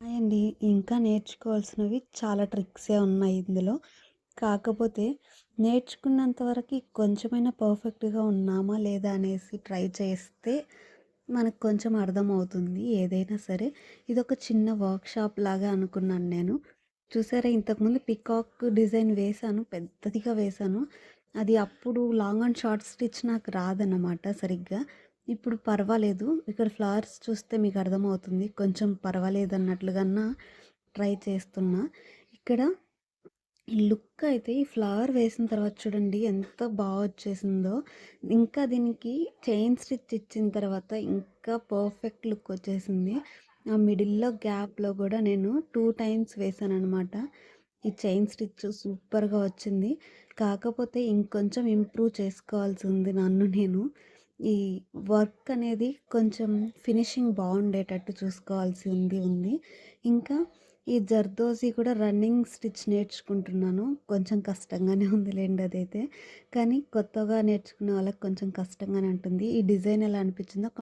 Hi అండి. ఇంకా నేర్చుకోవాల్సినవి చాలా ట్రిక్సే ఉన్నాయి ఇందులో. కాకపోతే నేర్చుకున్నంత వరకి కొంచెమైనా పర్ఫెక్ట్‌గా ఉన్నామా లేదా అనేసి ట్రై చేస్తే మనకు కొంచెం అర్థమవుతుంది ఏదైనా సరే. ఇదొక చిన్న వర్క్‌షాప్ లాగా అనుకున్నాను నేను. చూసారా, ఇంతకుముందు పికాక్ డిజైన్ వేశాను. పెద్దదిగా వేశాను. అది అప్పుడు లాంగ్ అండ్ షార్ట్ స్టిచ్ నాకు రాదన్నమాట సరిగ్గా. ఇప్పుడు పర్వాలేదు. ఇక్కడ ఫ్లవర్స్ చూస్తే మీకు అర్థమవుతుంది. కొంచెం పర్వాలేదన్నట్లుగన్నా ట్రై చేస్తున్నా. ఇక్కడ ఈ లుక్ అయితే ఈ ఫ్లవర్ వేసిన తర్వాత చూడండి ఎంత వచ్చేసిందో. ఇంకా దీనికి చైన్ స్టిచ్ ఇచ్చిన తర్వాత ఇంకా పర్ఫెక్ట్ లుక్ వచ్చేసింది. ఆ మిడిల్‌లో గ్యాప్‌లో గూడా నేను 2 టైమ్స్ వేశాననమాట. ఈ చైన్ స్టిచ్ సూపర్‌గా వచ్చింది. కాకపోతే ఇంకొంచెం ఇంప్రూవ్ చేసుకోవాల్సి ఉంది నన్ను నేను. ఈ వర్క్ అనేది కొంచెం ఫినిషింగ్ బాగుండేటట్టు చూసుకోవాల్సి ఉంది. ఇంకా ఈ జర్దోజీ కూడా రన్నింగ్ స్టిచ్ నేర్చుకుంటున్నాను. కొంచెం కష్టంగానే ఉందిలెండి అదైతే. కానీ కొత్తగా నేర్చుకునే వాళ్ళకి కొంచెం కష్టంగానే ఉంటుంది. ఈ డిజైన్ ఎలా అనిపించిందో